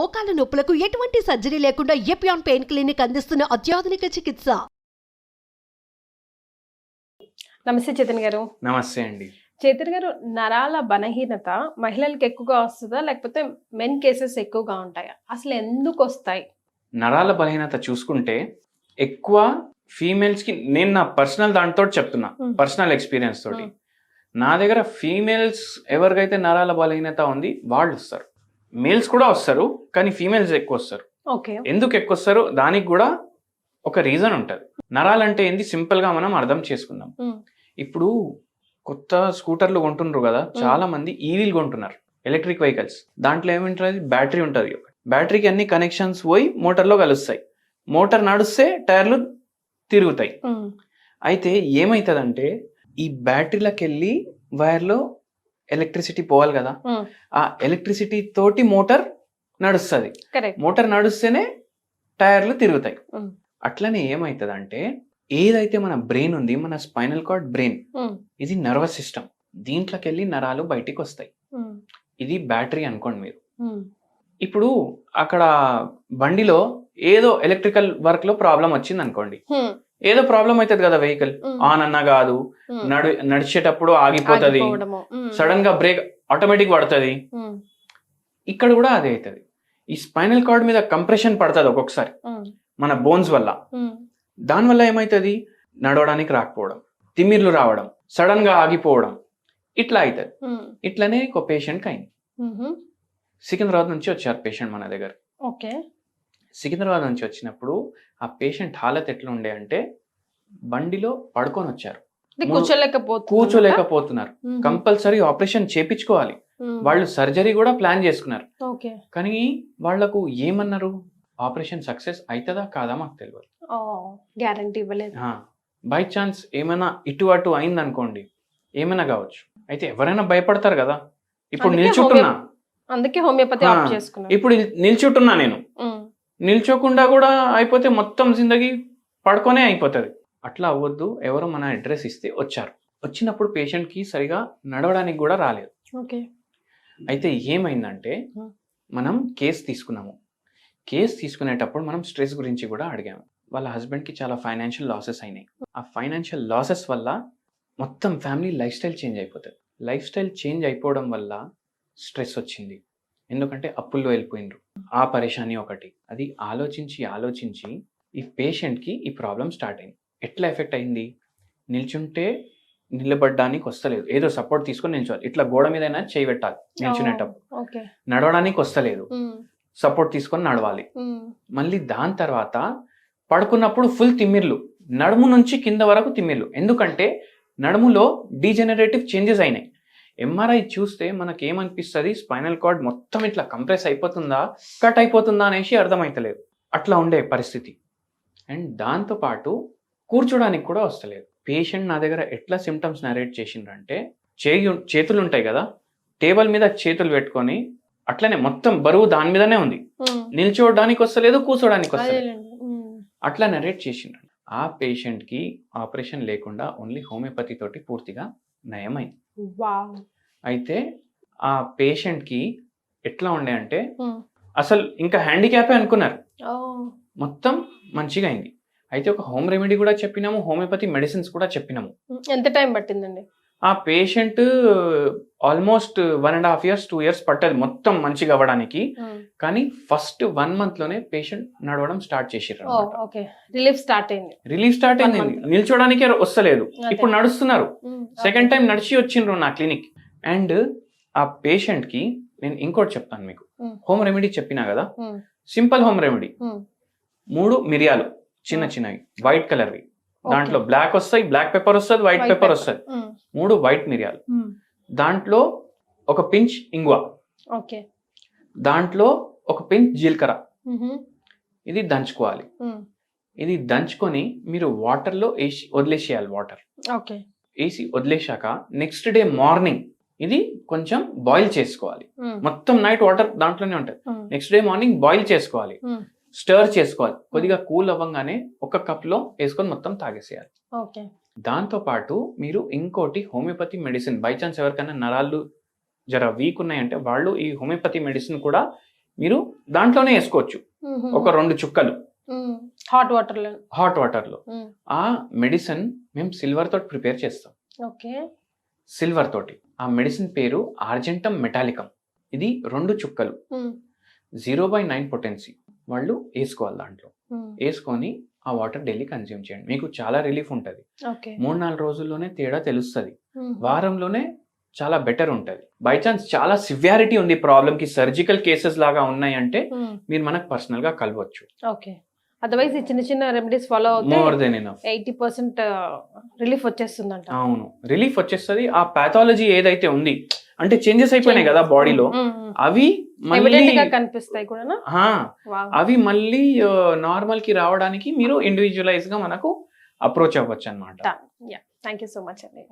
మోకాల నొప్పులకు ఎటువంటి సర్జరీ లేకుండా ఎపియాన్ పెయిన్ క్లినిక్ అందిస్తున్న అత్యాధునిక చికిత్స. నమస్తే చేతన్ గారు. నమస్తే అండి. చేతన్ గారు, నరాల బలహీనత మహిళలకు ఎక్కువగా వస్తుందా లేకపోతే మెన్ కేసెస్ ఎక్కువగా ఉంటాయా? అసలు ఎందుకు వస్తాయి? నరాల బలహీనత చూసుకుంటే ఎక్కువ ఫీమేల్స్ కి, నేను నా పర్సనల్ దాంతో చెప్తున్నా, పర్సనల్ ఎక్స్పీరియన్స్ తోటి. నా దగ్గర ఫీమేల్స్ ఎవరికైతే నరాల బలహీనత ఉంది వాళ్ళు వస్తారు, మేల్స్ కూడా వస్తారు, కానీ ఫీమేల్స్ ఎక్కువ వస్తారు. ఓకే, ఎందుకు ఎక్కువ వస్తారు దానికి కూడా ఒక రీజన్ ఉంటుంది. నరాలంటే ఏంది సింపుల్ గా మనం అర్థం చేసుకుందాం. ఇప్పుడు కొత్త స్కూటర్లు కొంటున్నారు కదా, చాలా మంది ఈవీలు కొంటున్నారు, ఎలక్ట్రిక్ వెహికల్స్. దాంట్లో ఏమింటుంది, బ్యాటరీ ఉంటుంది. బ్యాటరీకి అన్ని కనెక్షన్స్ పోయి మోటార్లో కలుస్తాయి. మోటార్ నడుస్తే టైర్లు తిరుగుతాయి. అయితే ఏమవుతుందంటే ఈ బ్యాటరీలకు వెళ్ళి వైర్లో ఎలక్ట్రిసిటీ పోవాలి కదా, ఆ ఎలక్ట్రిసిటీ తోటి మోటార్ నడుస్తుంది. మోటార్ నడుస్తేనే టైర్లు తిరుగుతాయి. అట్లనే ఏమవుతుందంటే ఏదైతే మన బ్రెయిన్ ఉంది, మన స్పైనల్ కార్డ్ బ్రెయిన్, ఇది నర్వస్ సిస్టమ్. దీంట్లోకి వెళ్ళి నరాలు బయటికి వస్తాయి. ఇది బ్యాటరీ అనుకోండి మీరు. ఇప్పుడు అక్కడ బండిలో ఏదో ఎలక్ట్రికల్ వర్క్ లో ప్రాబ్లం వచ్చింది అనుకోండి, ఏదో ప్రాబ్లం అవుతుంది కదా, వెహికల్ ఆన్ అన్నా కాదు, నడిచేటప్పుడు ఆగిపోతుంది, సడన్ గా బ్రేక్ ఆటోమేటిక్ పడుతుంది. ఇక్కడ కూడా అదే అవుతుంది. ఈ స్పైనల్ కార్డ్ మీద కంప్రెషన్ పడుతుంది ఒక్కొక్కసారి మన బోన్స్ వల్ల. దానివల్ల ఏమవుతుంది, నడవడానికి రాకపోవడం, తిమ్మిర్లు రావడం, సడన్ గా ఆగిపోవడం, ఇట్లా అవుతుంది. ఇట్లనే ఒక పేషెంట్ అయింది. సికింద్రాబాద్ నుంచి వచ్చారు పేషెంట్ మన దగ్గర. సికింద్రాబాద్ నుంచి వచ్చినప్పుడు ఆ పేషెంట్ హాలత్ ఎట్లా ఉండే అంటే బండిలో పడుకొని వచ్చారు, కూర్చోలేకపోతున్నారు. Compulsory operation చేపించుకోవాలి. వాళ్ళు సర్జరీ కూడా ప్లాన్ చేసుకున్నారు. కానీ వాళ్లకు ఏమన్నారు, ఆపరేషన్ సక్సెస్ అవుతుందా కాదా మాకు తెలియదు, గ్యారంటీ ఇవ్వలేదు. బై ఛాన్స్ ఏమైనా ఇటు అటు అయింది అనుకోండి, ఏమైనా కావచ్చు. అయితే ఎవరైనా భయపడతారు కదా. ఇప్పుడు నిల్చుంటున్నా, అందుకే హోమియోపతి ఆప్ట్ చేసుకున్నా. ఇప్పుడు నిల్చుంటున్నా నేను, నిల్చోకుండా కూడా అయిపోతే మొత్తం జిందగీ పడుకొనే అయిపోతుంది. అట్లా అవ్వద్దు. ఎవరో మన అడ్రస్ ఇస్తే వచ్చారు. వచ్చినప్పుడు పేషెంట్ కి సరిగా నడవడానికి కూడా రాలేదు. అయితే ఏమైందంటే మనం కేసు తీసుకున్నాము. కేసు తీసుకునేటప్పుడు మనం స్ట్రెస్ గురించి కూడా అడిగాము. వాళ్ళ హస్బెండ్కి చాలా ఫైనాన్షియల్ లాసెస్ అయినాయి. ఆ ఫైనాన్షియల్ లాసెస్ వల్ల మొత్తం ఫ్యామిలీ లైఫ్ స్టైల్ చేంజ్ అయిపోతుంది. లైఫ్ స్టైల్ చేంజ్ అయిపోవడం వల్ల స్ట్రెస్ వచ్చింది. ఎందుకంటే అప్పుల్లో వెళ్ళిపోయినరు. ఆ పరేషాని ఒకటి. అది ఆలోచించి ఈ పేషెంట్కి ఈ ప్రాబ్లం స్టార్ట్ అయింది. ఎట్లా ఎఫెక్ట్ అయింది, నిల్చుంటే నిలబడడానికి వస్తలేదు, ఏదో సపోర్ట్ తీసుకొని నిల్చోవాలి, ఇట్లా గోడ మీద చేయి పెట్టాలి నిల్చునేటప్పుడు. నడవడానికి వస్తలేదు, సపోర్ట్ తీసుకొని నడవాలి. మళ్ళీ దాని తర్వాత పడుకున్నప్పుడు ఫుల్ తిమ్మిర్లు, నడుము నుంచి కింద వరకు తిమ్మిర్లు. ఎందుకంటే నడుములో డీజెనరేటివ్ చేంజెస్ అయినాయి. ఎంఆర్ఐ చూస్తే మనకి ఏమనిపిస్తుంది, స్పైనల్ కార్డ్ మొత్తం ఇట్లా కంప్రెస్ అయిపోతుందా, కట్ అయిపోతుందా అనేసి అర్థమైతలేదు. అట్లా ఉండే పరిస్థితి. అండ్ దాంతోపాటు కూర్చోడానికి కూడా వస్తలేదు. పేషెంట్ నా దగ్గర ఎట్లా సిమ్టమ్స్ నరేట్ చేసిండ్రంటే, చేతులు ఉంటాయి కదా, టేబుల్ మీద చేతులు పెట్టుకొని అట్లనే మొత్తం బరువు దాని మీదనే ఉంది, నిల్చోడానికి వస్తలేదు, కూర్చోడానికి వస్తలేదు, అట్లా నరేట్ చేసిండ్రు. ఆ పేషెంట్ కి ఆపరేషన్ లేకుండా ఓన్లీ హోమియోపతి తోటి పూర్తిగా నయమైంది. అయితే ఆ పేషెంట్ కి ఎట్లా ఉండే అంటే అసలు ఇంకా హ్యాండిక్యాపే అనుకున్నారు, మొత్తం మంచిగా అయింది. అయితే ఒక హోమ్ రెమెడీ కూడా చెప్పినాము, హోమియోపతి మెడిసిన్స్ కూడా చెప్పినాము. ఎంత టైం పట్టిందండి? ఆ పేషెంట్ ఆల్మోస్ట్ 1.5 years 2 years పట్టదు మొత్తం మంచిగా అవ్వడానికి. కానీ ఫస్ట్ 1 month లోనే పేషెంట్ నడవడం స్టార్ట్ చేసిర్రు. రిలీఫ్ స్టార్ట్ అయింది. నిల్చోడానికే వస్తలేదు, ఇప్పుడు నడుస్తున్నారు. సెకండ్ టైం నడిచి వచ్చిండ్రు నా క్లినిక్. అండ్ ఆ పేషెంట్ కి నేను ఇంకోటి చెప్తాను మీకు. హోమ్ రెమెడీ చెప్పినా కదా, సింపుల్ హోమ్ రెమెడీ. 3 మిరియాలు చిన్నవి వైట్ కలర్వి, దాంట్లో బ్లాక్ వస్తాయి, బ్లాక్ పెప్పర్ వస్తుంది, వైట్ పెప్పర్ వస్తుంది. 3 వైట్ మిరియాలు, దాంట్లో ఒక పించ్ ఇంగువ, దాంట్లో ఒక పించ్ జీలకర్ర, ఇది దంచుకోవాలి. ఇది దంచుకొని మీరు వాటర్లో వేసి వదిలేసేయాలి. వాటర్ వేసి వదిలేశాక నెక్స్ట్ డే మార్నింగ్ ఇది కొంచెం బాయిల్ చేసుకోవాలి. మొత్తం నైట్ వాటర్ దాంట్లోనే ఉంటుంది. నెక్స్ట్ డే మార్నింగ్ బాయిల్ చేసుకోవాలి, స్టర్ చేసుకోవాలి. కొద్దిగా కూల్ అవ్వగానే ఒక కప్ లో వేసుకొని మొత్తం తాగేసేయాలి. దాంతో పాటు మీరు ఇంకోటి హోమియోపతి మెడిసిన్, బై ఛాన్స్ ఎవరికైనా నరాలు జర వీక్ ఉన్నాయంటే వాళ్ళు ఈ హోమియోపతి మెడిసిన్ కూడా మీరు దాంట్లోనే వేసుకోవచ్చు ఒక 2 చుక్కలు హాట్ వాటర్ లో. హాట్ వాటర్లో. ఆ మెడిసిన్ మేము సిల్వర్ తోటి ప్రిపేర్ చేస్తాం. ఓకే. సిల్వర్ తోటి. ఆ మెడిసిన్ పేరు ఆర్జెంటమ్ మెటాలికం. ఇది 2 చుక్కలు 0/9 పొటెన్సీ వాళ్ళు వేసుకోవాలి. దాంట్లో వేసుకొని ఆ వాటర్ డైలీ కన్జ్యూమ్ చేయండి. మీకు చాలా రిలీఫ్ ఉంటుంది. ఓకే. 3-4 రోజుల్లోనే తేడా తెలుస్తుంది. వారంలోనే చాలా బెటర్ ఉంటుంది. బై ఛాన్స్ చాలా సివియారిటీ ఉంది ప్రాబ్లమ్ కి, సర్జికల్ కేసెస్ లాగా ఉన్నాయి అంటే మీరు మనకు పర్సనల్ గా కలవచ్చు. ఓకే. అదర్వైజ్ ఈ చిన్న చిన్న రెమెడీస్ ఫాలో అవుతే మోర్ దెన్ ఎనఫ్ 80% రిలీఫ్ వచ్చేస్తుందంట. అవును, రిలీఫ్ వచ్చేస్తుంది. ఆ పాథాలజీ ఏదైతే ఉంది అంటే చేంజెస్ అయిపోయినాయి కదా బాడీలో, అవి మళ్ళీ కనిపిస్తాయి కూడా. అవి మళ్ళీ నార్మల్ కి రావడానికి మీరు ఇండివిజువలైజ్ గా మనకు అప్రోచ్ అవ్వచ్చు అన్నమాట. థ్యాంక్ యూ సో మచ్ అండి.